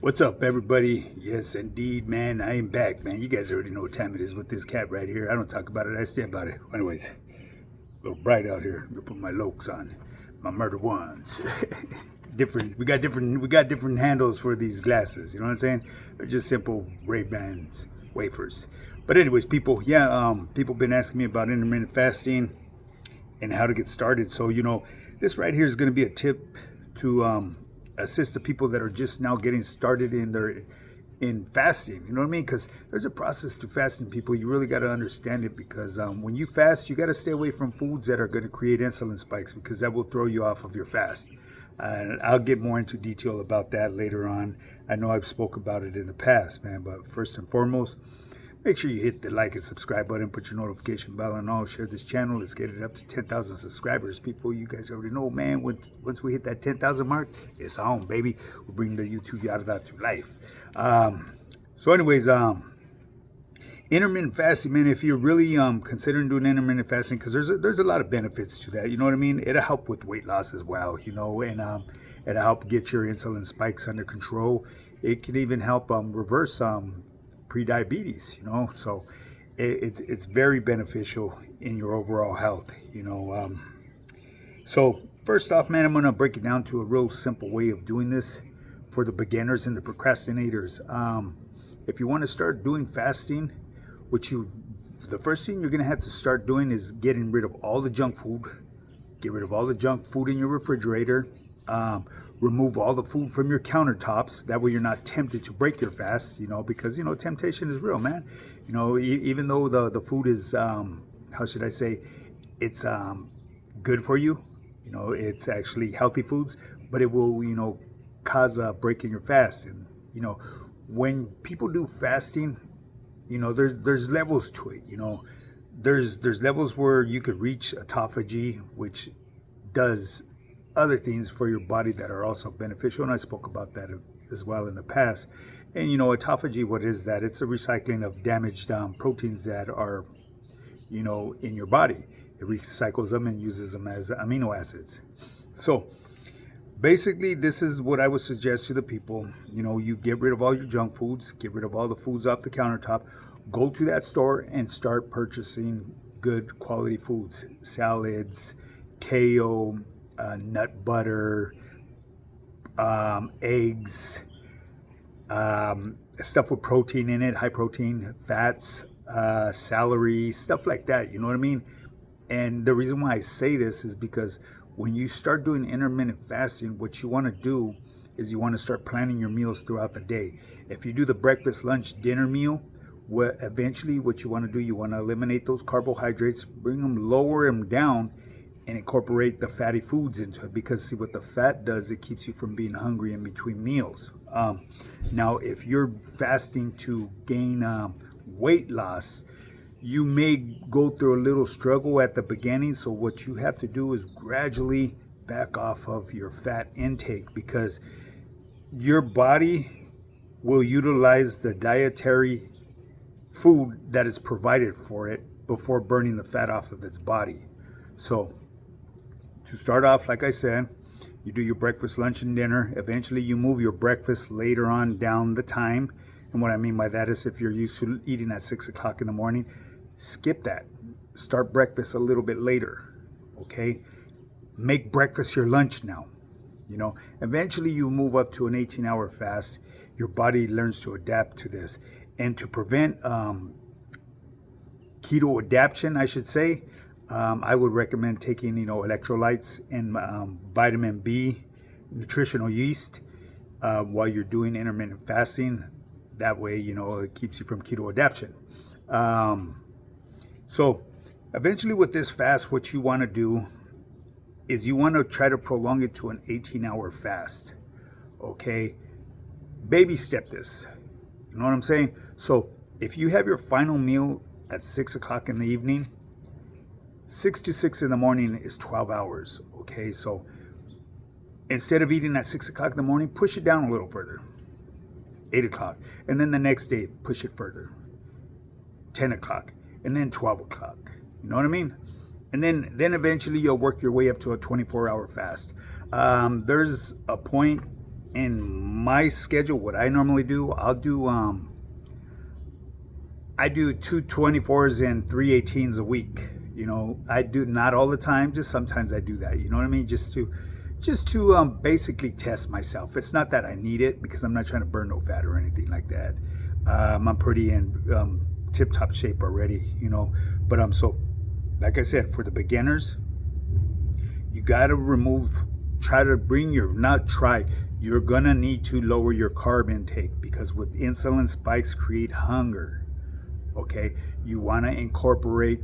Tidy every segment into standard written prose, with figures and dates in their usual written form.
What's up, everybody? Yes, indeed, man. I am back, man. You guys already know what time it is with this cat right here. I don't talk about it, I stay about it. Anyways, a little bright out here. I'm gonna put my lokes on, my murder ones. Different. We got different handles for these glasses. You know what I'm saying? They're just simple Ray-Bans wafers. But anyways, people, people been asking me about intermittent fasting and how to get started. So this right here is gonna be a tip to assist the people that are just now getting started in fasting. You know what I mean? Because there's a process to fasting, people. You really got to understand it, because when you fast, you got to stay away from foods that are going to create insulin spikes, because that will throw you off of your fast. And I'll get more into detail about that later on. I know I've spoke about it in the past, man, but first and foremost, make sure you hit the like and subscribe button, put your notification bell on all, share this channel. Let's get it up to 10,000 subscribers. People, you guys already know, man, once we hit that 10,000 mark, it's on, baby. We'll bring the YouTube yada to life. So anyways, intermittent fasting, man, if you're really considering doing intermittent fasting, because there's a lot of benefits to that, you know what I mean? It'll help with weight loss as well, and it'll help get your insulin spikes under control. It can even help reverse pre-diabetes, so it's very beneficial in your overall health. So first off, man, I'm going to break it down to a real simple way of doing this for the beginners and the procrastinators. If you want to start doing fasting, the first thing you're going to have to start doing is getting rid of all the junk food. Get rid of all the junk food in your refrigerator. Remove all the food from your countertops. That way you're not tempted to break your fast, because, temptation is real, man. Even though the food is, how should I say, it's good for you, it's actually healthy foods, but it will, cause a break in your fast. And, when people do fasting, there's levels to it, there's levels where you could reach autophagy, which does other things for your body that are also beneficial, and I spoke about that as well in the past. And autophagy, what is that? It's a recycling of damaged proteins that are in your body. It recycles them and uses them as amino acids. So basically, this is what I would suggest to the people. You get rid of all your junk foods, get rid of all the foods off the countertop, go to that store and start purchasing good quality foods, salads, kale, nut butter, eggs, stuff with protein in it, high protein, fats, celery, stuff like that. You know what I mean? And the reason why I say this is because when you start doing intermittent fasting, what you want to do is you want to start planning your meals throughout the day. If you do the breakfast, lunch, dinner meal, eventually what you want to do, you want to eliminate those carbohydrates, lower them down, and incorporate the fatty foods into it, because see what the fat does, it keeps you from being hungry in between meals. Now if you're fasting to gain weight loss, you may go through a little struggle at the beginning. So what you have to do is gradually back off of your fat intake, because your body will utilize the dietary food that is provided for it before burning the fat off of its body. So to start off, like I said, you do your breakfast, lunch, and dinner. Eventually, you move your breakfast later on down the time. And what I mean by that is, if you're used to eating at 6 o'clock in the morning, skip that. Start breakfast a little bit later, okay? Make breakfast your lunch now. Eventually, you move up to an 18-hour fast. Your body learns to adapt to this. And to prevent keto adaptation, I should say, I would recommend taking, electrolytes and vitamin B, nutritional yeast, while you're doing intermittent fasting. That way, it keeps you from keto adaptation. So eventually with this fast, what you want to do is you want to try to prolong it to an 18-hour fast. Okay? Baby step this. You know what I'm saying? So if you have your final meal at 6 o'clock in the evening, 6 to 6 in the morning is 12 hours. Okay, so instead of eating at 6 o'clock in the morning, push it down a little further. 8 o'clock. And then the next day, push it further. 10 o'clock. And then 12 o'clock. You know what I mean? And then eventually you'll work your way up to a 24-hour fast. There's a point in my schedule, what I normally do, I do two 24s and three 18s a week. I do not all the time, just sometimes I do that. You know what I mean? Just to basically test myself. It's not that I need it because I'm not trying to burn no fat or anything like that. I'm pretty in tip top shape already, But so, like I said, for the beginners, you got to you're going to need to lower your carb intake because with insulin spikes create hunger. Okay. You want to incorporate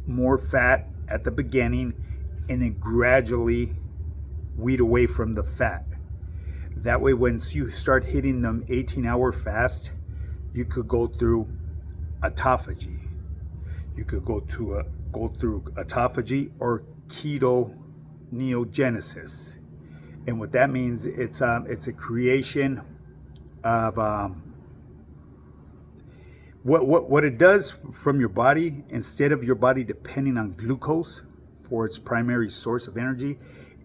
more fat at the beginning and then gradually weed away from the fat. That way, once you start hitting them 18-hour fast, you could go through autophagy. You could go through autophagy or ketoneogenesis, and what that means, it's a creation of what it does from your body. Instead of your body depending on glucose for its primary source of energy,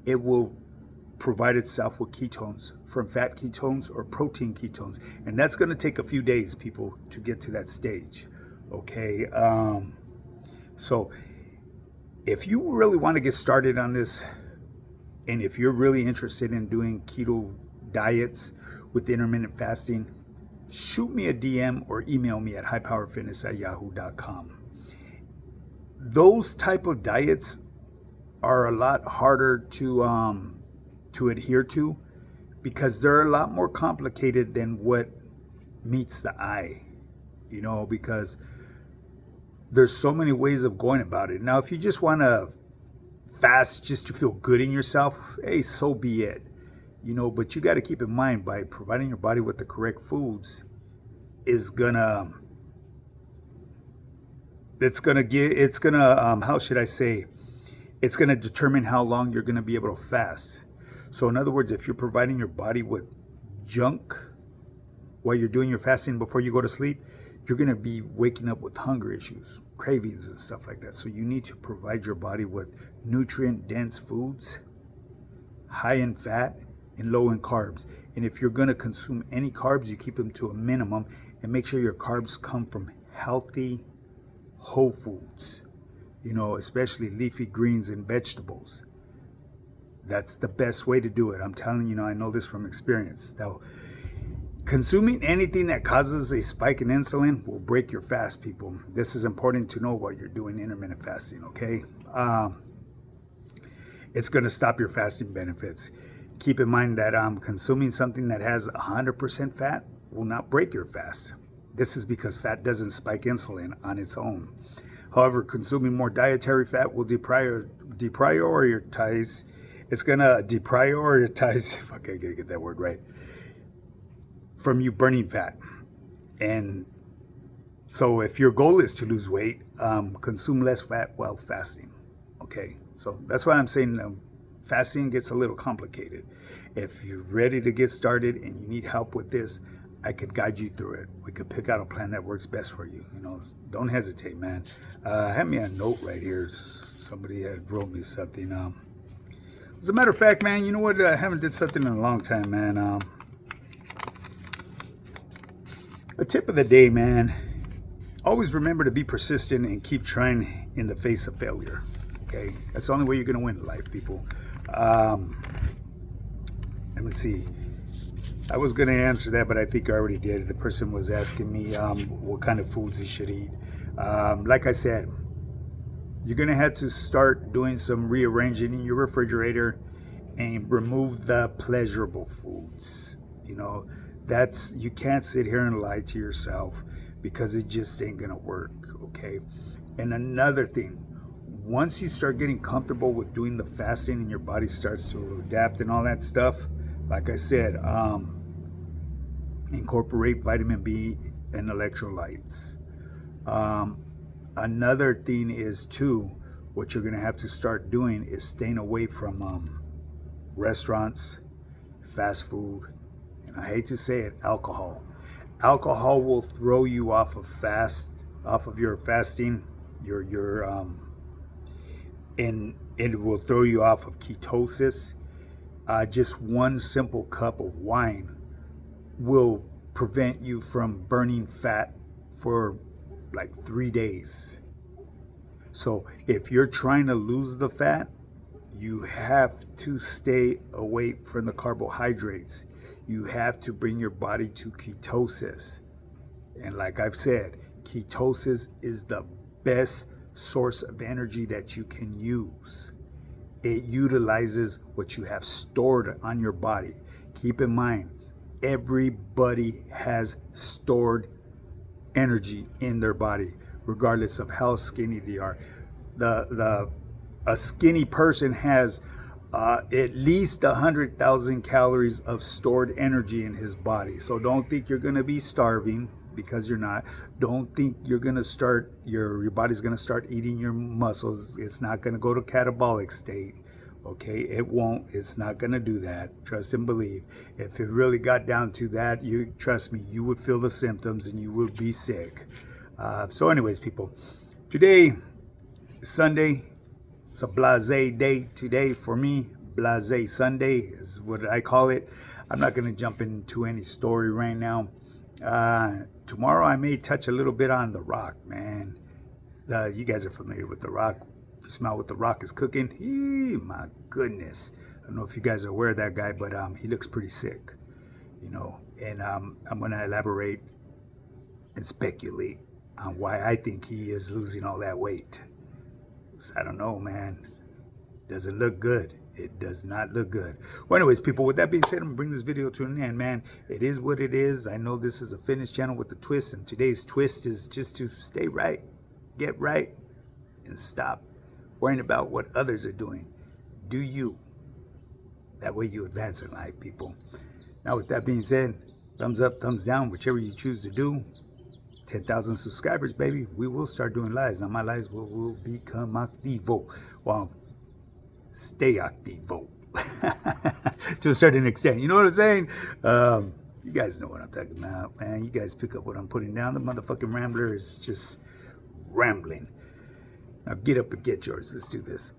it will provide itself with ketones, from fat ketones or protein ketones, and that's going to take a few days, people, to get to that stage. Okay. So if you really want to get started on this, and if you're really interested in doing keto diets with intermittent fasting, shoot me a DM or email me at highpowerfitness@yahoo.com. Those type of diets are a lot harder to adhere to because they're a lot more complicated than what meets the eye, because there's so many ways of going about it. Now, if you just want to fast just to feel good in yourself, hey, so be it. But you got to keep in mind, by providing your body with the correct foods how should I say, it's gonna determine how long you're gonna be able to fast. So in other words, if you're providing your body with junk while you're doing your fasting before you go to sleep, you're gonna be waking up with hunger issues, cravings and stuff like that. So you need to provide your body with nutrient dense foods, high in fat and low in carbs. And if you're going to consume any carbs, you keep them to a minimum and make sure your carbs come from healthy whole foods, especially leafy greens and vegetables. That's the best way to do it. I'm telling you, I know this from experience. Now, consuming anything that causes a spike in insulin will break your fast, people. This is important to know while you're doing intermittent fasting, okay? It's going to stop your fasting benefits. Keep in mind that consuming something that has 100% fat will not break your fast. This is because fat doesn't spike insulin on its own. However, consuming more dietary fat will deprioritize. It's going to deprioritize, if I can get that word right, from you burning fat. And so if your goal is to lose weight, consume less fat while fasting. Okay, so that's why I'm saying fasting gets a little complicated. If you're ready to get started and you need help with this, I could guide you through it. We could pick out a plan that works best for you. Don't hesitate, man. Have me a note right here. Somebody had wrote me something. As a matter of fact, man, you know what? I haven't did something in a long time, man. A tip of the day, man. Always remember to be persistent and keep trying in the face of failure. Okay? That's the only way you're going to win in life, people. Let me see. I was going to answer that, but I think I already did. The person was asking me what kind of foods he should eat. Like I said, you're going to have to start doing some rearranging in your refrigerator and remove the pleasurable foods. You can't sit here and lie to yourself because it just ain't going to work, okay? And another thing, once you start getting comfortable with doing the fasting and your body starts to adapt and all that stuff, like I said, incorporate vitamin B and electrolytes. Another thing is too, what you're going to have to start doing is staying away from restaurants, fast food, and I hate to say it, alcohol. Alcohol will throw you off of your fasting, and it will throw you off of ketosis, just one simple cup of wine will prevent you from burning fat for like 3 days. So if you're trying to lose the fat, you have to stay away from the carbohydrates. You have to bring your body to ketosis. And like I've said, ketosis is the best source of energy that you can use. It utilizes what you have stored on your body. Keep in mind, everybody has stored energy in their body, regardless of how skinny they are. A skinny person has at least 100,000 calories of stored energy in his body. So don't think you're going to be starving, because you're not. Don't think you're going to start, your body's going to start eating your muscles. It's not going to go to catabolic state. Okay, it won't. It's not going to do that. Trust and believe. If it really got down to that, you trust me, you would feel the symptoms and you would be sick. So anyways, people, today, Sunday, it's a blasé day today for me. Blasé Sunday is what I call it. I'm not going to jump into any story right now. Tomorrow I may touch a little bit on The Rock, man. You guys are familiar with The Rock. You smell what The Rock is cooking. My goodness. I don't know if you guys are aware of that guy, but he looks pretty sick, you know. And I'm going to elaborate and speculate on why I think he is losing all that weight. I don't know, man. Doesn't look good. It does not look good. Well, anyways, people, with that being said, I'm going to bring this video to an end, man. It is what it is. I know this is a fitness channel with a twist, and today's twist is just to stay right, get right, and stop worrying about what others are doing. Do you. That way you advance in life, people. Now, with that being said, thumbs up, thumbs down, whichever you choose to do. 10,000 subscribers, baby. We will start doing lives. Now, my lives will become activo. Well, stay activo. To a certain extent. You know what I'm saying? You guys know what I'm talking about, man. You guys pick up what I'm putting down. The motherfucking rambler is just rambling. Now, get up and get yours. Let's do this.